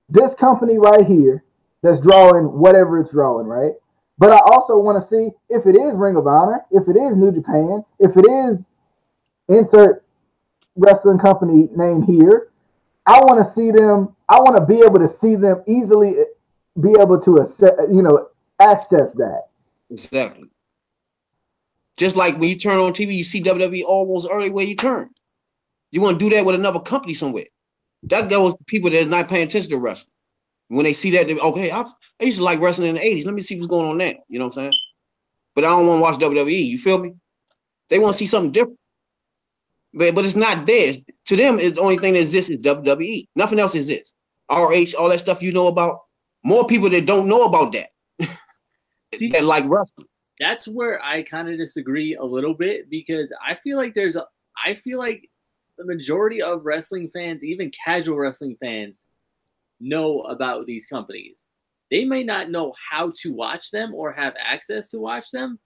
this company right here that's drawing whatever it's drawing, right? But I also want to see if it is Ring of Honor, if it is New Japan, if it is insert wrestling company name here. I want to see them. I want to be able to see them easily, be able to access that. Exactly. Just like when you turn on TV, you see WWE almost early where you turn. You want to do that with another company somewhere. That goes to people that are not paying attention to wrestling. When they see that, okay, I used to like wrestling in the 80s. Let me see what's going on there. You know what I'm saying? But I don't want to watch WWE. You feel me? They want to see something different. But it's not theirs. To them, the only thing that exists is WWE. Nothing else exists. RH, all that stuff you know about. More people that don't know about that. See, that like wrestling. That's where I kind of disagree a little bit because I feel like the majority of wrestling fans, even casual wrestling fans, know about these companies. They may not know how to watch them or have access to watch them,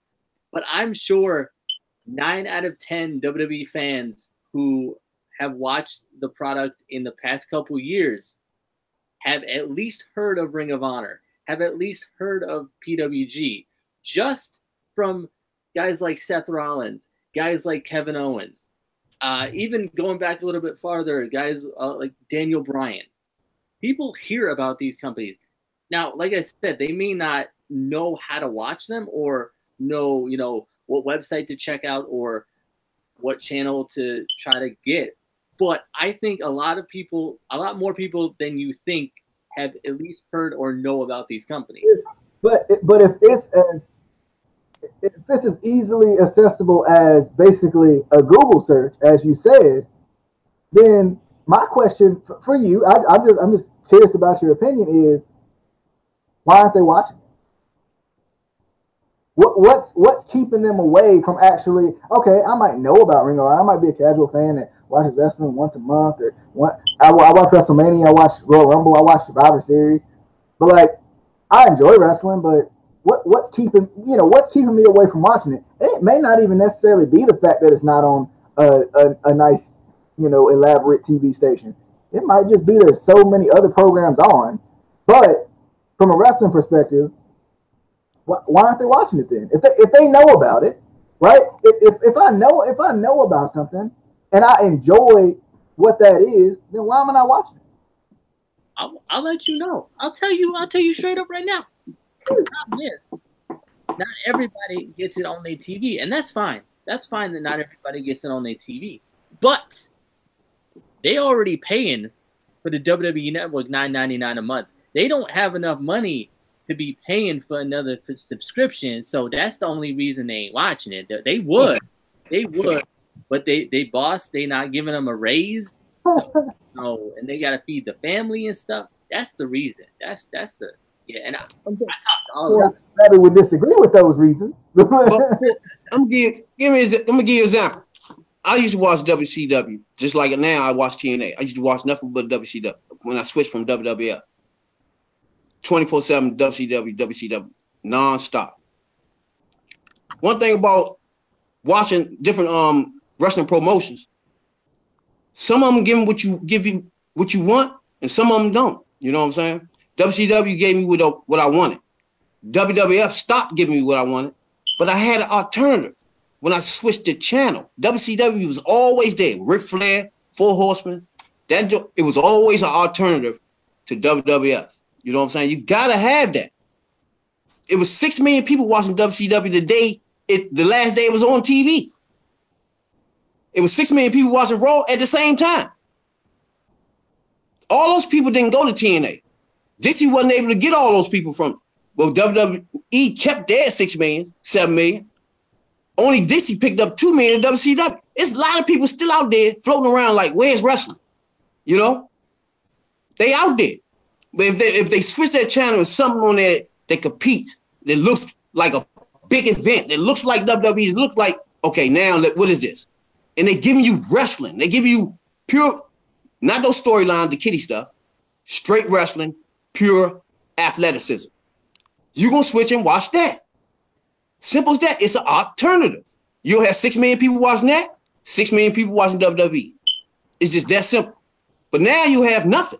but I'm sure 9 out of 10 WWE fans who have watched the product in the past couple years have at least heard of Ring of Honor, have at least heard of PWG, just from guys like Seth Rollins, guys like Kevin Owens, even going back a little bit farther, guys like Daniel Bryan. People hear about these companies. Now, like I said, they may not know how to watch them or know, what website to check out or what channel to try to get. But I think a lot more people than you think have at least heard or know about these companies. But if it's if this is easily accessible as basically a Google search, as you said, then my question for you, I'm just curious about your opinion is why aren't they watching? What's keeping them away from actually? Okay, I might know about Ring of Honor. I might be a casual fan that watches wrestling once a month, or I watch WrestleMania, I watch Royal Rumble, I watch Survivor Series. But like, I enjoy wrestling, but what's keeping me away from watching it? And it may not even necessarily be the fact that it's not on a nice, elaborate TV station. It might just be there's so many other programs on. But from a wrestling perspective, why aren't they watching it then? If they know about it, right? If I know about something and I enjoy what that is, then why am I not watching it? I'll let you know. I'll tell you straight up right now. The problem is, not everybody gets it on their TV, and that's fine. That's fine that not everybody gets it on their TV. But they already paying for the WWE Network $9.99 a month. They don't have enough money to be paying for another subscription, so that's the only reason they ain't watching it. They would, but they not giving them a raise. No, and they gotta feed the family and stuff. That's the reason. That's the And I talked to all of them. I would disagree with those reasons. I'm gonna give you an example. I used to watch WCW just like now. I watch TNA. I used to watch nothing but WCW when I switched from WWF. 24/7 WCW non-stop. One thing about watching different wrestling promotions, some of them give you what you want, and some of them don't. You know what I'm saying? WCW gave me what I wanted. WWF stopped giving me what I wanted, but I had an alternative when I switched the channel. WCW was always there. Ric Flair, Four Horsemen. It was always an alternative to WWF. You know what I'm saying? You gotta have that. It was 6 million people watching WCW the last day it was on TV. It was 6 million people watching Raw at the same time. All those people didn't go to TNA. Dixie wasn't able to get all those people from. Well, WWE kept their 6 million, 7 million. Only Dixie picked up 2 million in WCW. There's a lot of people still out there floating around like, where's wrestling? You know? They out there. But if they switch that channel and something on there that competes, that looks like a big event, that looks like WWE, look like, okay, now what is this? And they're giving you wrestling. They give you pure, not those storylines, the kiddie stuff, straight wrestling, pure athleticism. You're going to switch and watch that. Simple as that. It's an alternative. You'll have 6 million people watching that, 6 million people watching WWE. It's just that simple. But now you have nothing.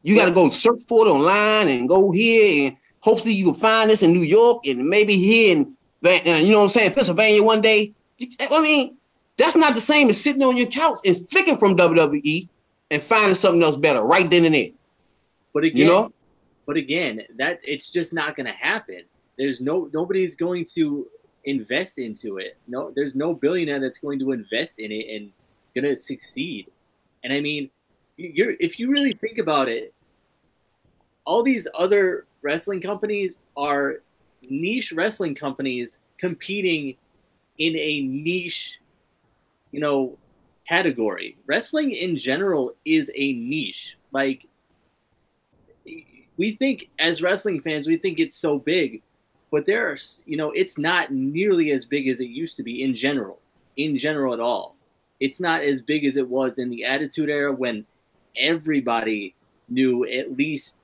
You got to go search for it online and go here, and hopefully you can find this in New York and maybe here in, you know what I'm saying, Pennsylvania one day. I mean, that's not the same as sitting on your couch and flicking from WWE and finding something else better right then and there. But again, you know? That it's just not going to happen. There's nobody's going to invest into it. No, there's no billionaire that's going to invest in it and going to succeed. And I mean, if you really think about it, all these other wrestling companies are niche wrestling companies competing in a niche, category. Wrestling in general is a niche. Like, we think as wrestling fans, we think it's so big, but it's not nearly as big as it used to be in general at all. It's not as big as it was in the Attitude Era when everybody knew at least,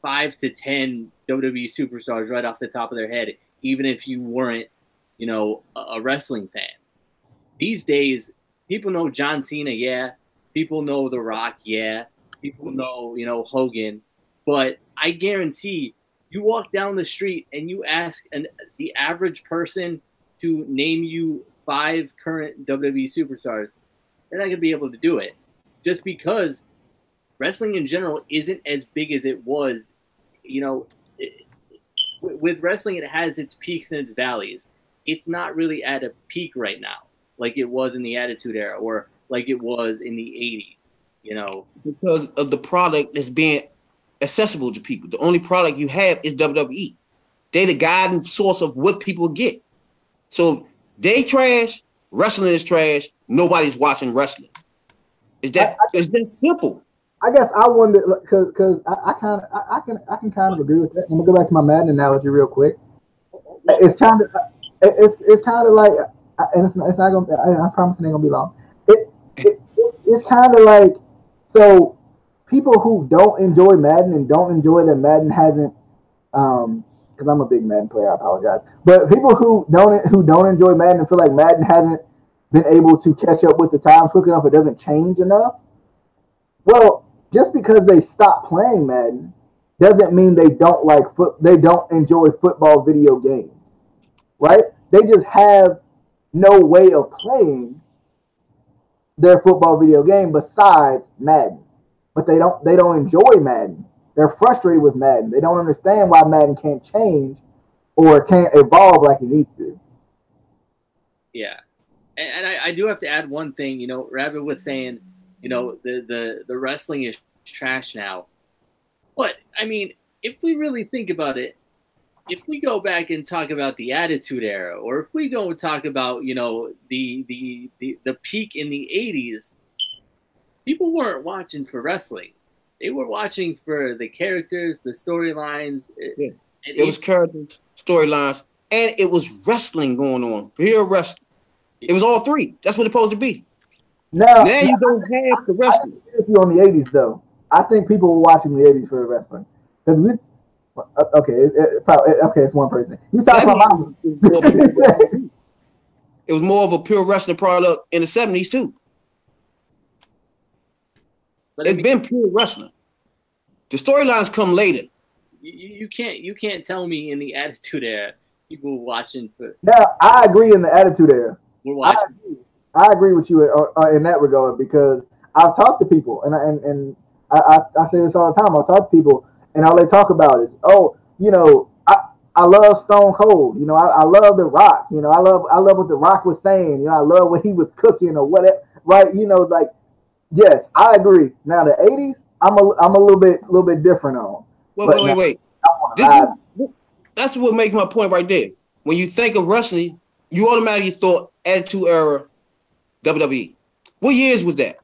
5 to 10 WWE superstars right off the top of their head, even if you weren't, a wrestling fan. These days, people know John Cena, yeah. People know The Rock, yeah. People know, Hogan. But I guarantee you walk down the street and you ask the average person to name you 5 current WWE superstars, they're not going to be able to do it. Just because wrestling in general isn't as big as it was. With wrestling, it has its peaks and its valleys. It's not really at a peak right now, like it was in the Attitude Era or like it was in the 80s, Because of the product that's being accessible to people. The only product you have is WWE. They the guiding source of what people get. So they trash, wrestling is trash. Nobody's watching wrestling. It's that simple. I guess I wonder because I can kind of agree with that. I'm gonna go back to my Madden analogy real quick. It's kind of like, and it's not gonna. I promise it ain't gonna be long. It's kind of like, so people who don't enjoy Madden and don't enjoy that Madden hasn't, because I'm a big Madden player. I apologize, but people who don't enjoy Madden and feel like Madden hasn't been able to catch up with the times quick enough, it doesn't change enough. Well, just because they stop playing Madden doesn't mean they don't they don't enjoy football video games, right? They just have no way of playing their football video game besides Madden. But they don't enjoy Madden. They're frustrated with Madden. They don't understand why Madden can't change or can't evolve like it needs to. Yeah. And I do have to add one thing. Rabbit was saying, the wrestling is trash now. But I mean, if we really think about it, if we go back and talk about the Attitude Era, or if we go and talk about the peak in the '80s, people weren't watching for wrestling; they were watching for the characters, the storylines. Yeah. It was characters, storylines, and it was wrestling going on. Real wrestling. It was all three. That's what it's supposed to be. Now you don't have the wrestling. I agree with you on the '80s, though. I think people were watching the '80s for the wrestling because it's one person. You talk about it was more of a pure wrestling product in the '70s too. But it's been pure wrestling. The storylines come later. You can't tell me in the Attitude Era people were watching for. Now I agree in the Attitude Era. We're watching. I agree with you in that regard because I've talked to people and I say this all the time. I'll talk to people and all they talk about is, I love Stone Cold. I love The Rock. I love what The Rock was saying. I love what he was cooking or whatever. Right? Yes, I agree. Now the '80s, I'm a little bit different on. Wait. That's what makes my point right there. When you think of wrestling, you automatically thought Attitude Era, WWE. What years was that?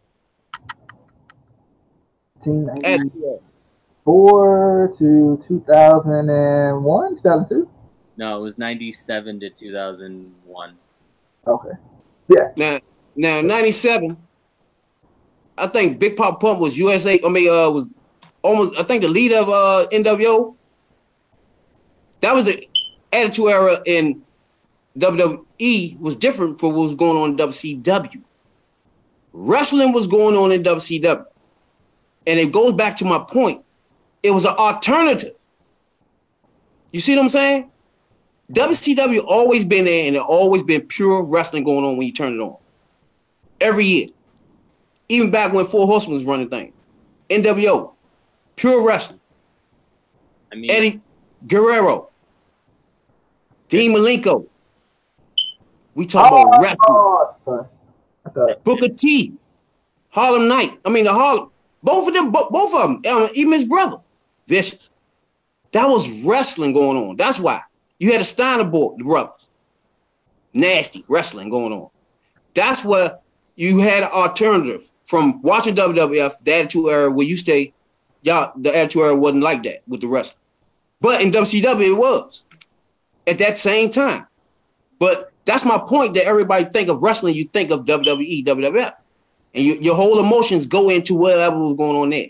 1994 to 2001, 2002? No, it was 97 to 2001. Okay. Yeah. Now 97, I think Big Pop Pump was USA. Was almost, I think, the lead of NWO. That was the Attitude Era in WWE was different from what was going on in WCW. Wrestling was going on in WCW. And it goes back to my point. It was an alternative. You see what I'm saying? WCW always been there, and it always been pure wrestling going on when you turn it on. Every year. Even back when Four Horsemen was running things. NWO. Pure wrestling. Eddie Guerrero. Dean Malenko. We talk about wrestling. Booker T. Harlem Knight. Both of them. Even his brother. Vicious. That was wrestling going on. That's why. You had the Steiner brothers. Nasty wrestling going on. That's where you had an alternative from watching WWF, the Attitude Era, where you stay. The Attitude Era wasn't like that with the wrestling. But in WCW, it was. At that same time. But that's my point, that everybody think of wrestling, you think of WWE, WWF. And your whole emotions go into whatever was going on there.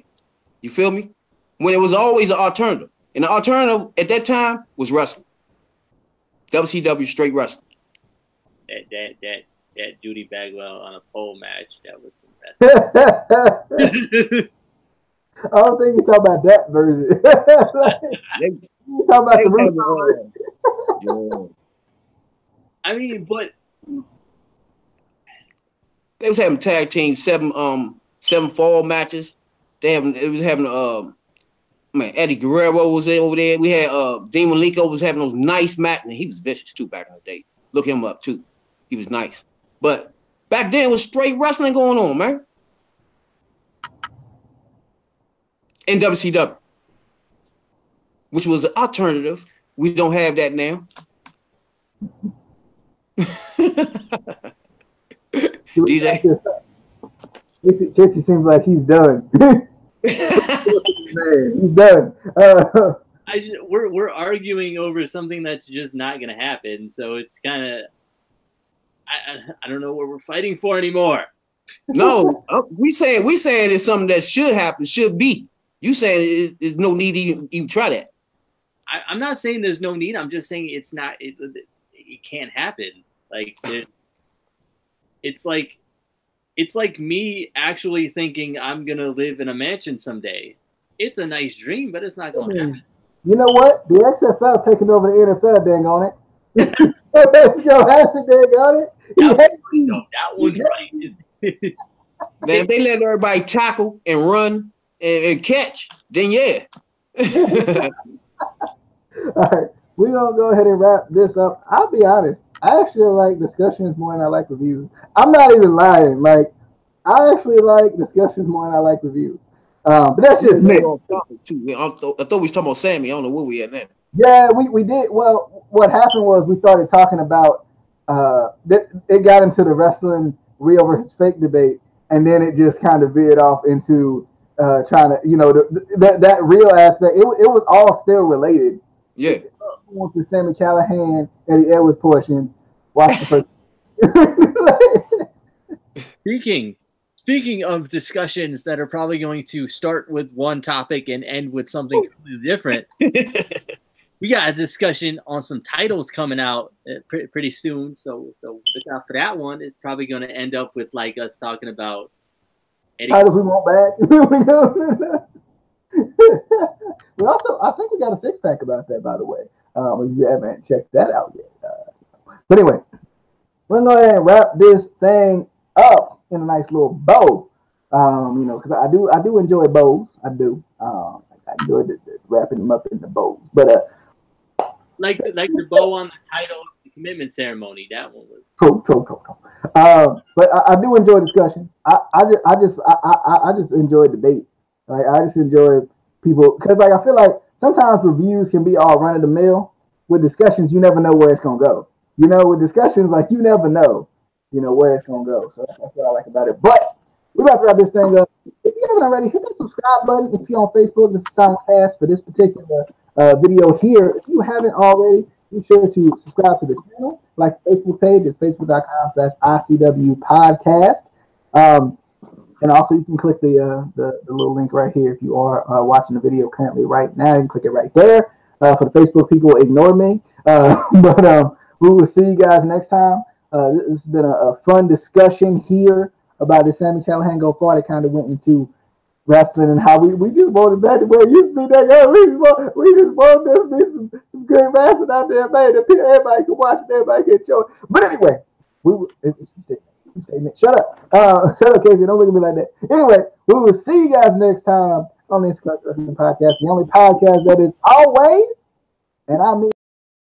You feel me? When it was always an alternative. And the alternative at that time was wrestling. WCW straight wrestling. That Judy Bagwell on a pole match, that was the best. I don't think you're talking about that version. You're talking about the Russo. But they was having tag team seven fall matches. It was having Eddie Guerrero was there over there. We had Dean Malenko was having those nice matches. He was vicious too back in the day. Look him up too. He was nice. But back then it was straight wrestling going on, man. In WCW, which was an alternative We don't have that now. DJ. Casey seems like he's done. Man, he's done. We're arguing over something that's just not going to happen. So it's kind of I don't know what we're fighting for anymore. No, we saying it's something that should happen, should be. You saying there's no need to even try that. I'm not saying there's no need. I'm just saying it's not. It can't happen. Like it's like me actually thinking I'm gonna live in a mansion someday. It's a nice dream, but it's not gonna happen. You know what? The XFL taking over the NFL, dang on it. It's gonna happen, dang on it. That one's right. Man, if they let everybody tackle and run and catch, then yeah. All right, we're gonna go ahead and wrap this up. I'll be honest, I actually like discussions more than I like reviews. I'm not even lying. Like, I actually like discussions more than I like reviews. But that's just me. I thought we was talking about Sami. I don't know where we at now. Yeah, we did. Well, what happened was we started talking about it got into the wrestling real versus fake debate, and then it just kind of veered off into trying to, that real aspect. It was all still related. Yeah. Went to Sami Callihan, Eddie Edwards portion. Watch the first. Speaking of discussions that are probably going to start with one topic and end with something completely different, we got a discussion on some titles coming out pretty soon. So look out for that one. It's probably going to end up with like us talking about titles we want back. We also, I think we got a 6-pack about that, by the way. If you haven't checked that out yet. But anyway, we're going to go ahead and wrap this thing up in a nice little bow. Because I do enjoy bows. I do. I enjoy wrapping them up in the bows. But like the bow on the title of the commitment ceremony. That one was true. But I do enjoy discussion. I just enjoy debate. Like, I just enjoy people, because like I feel like sometimes reviews can be all run of the mill. With discussions, you never know where it's gonna go. With discussions, like, you never know, where it's gonna go. So that's what I like about it. But we're about to wrap this thing up. If you haven't already, hit that subscribe button. If you're on Facebook, this is simulcast for this particular video here. If you haven't already, be sure to subscribe to the channel. Like the Facebook page, it's facebook.com/ICW podcast. And also, you can click the little link right here if you are watching the video currently right now. You can click it right there. For the Facebook people, ignore me. But we will see you guys next time. This has been a fun discussion here about the Sami Callihan Go Far. It kind of went into wrestling and how we just wanted back to where it used to be. That guy, we just want there to be some good wrestling out there, man. That everybody can watch it, everybody can enjoy. But anyway, shut up. Shut up, Casey. Don't look at me like that. Anyway, we will see you guys next time on the Inscribed Wrestling Podcast, the only podcast that is always, and I mean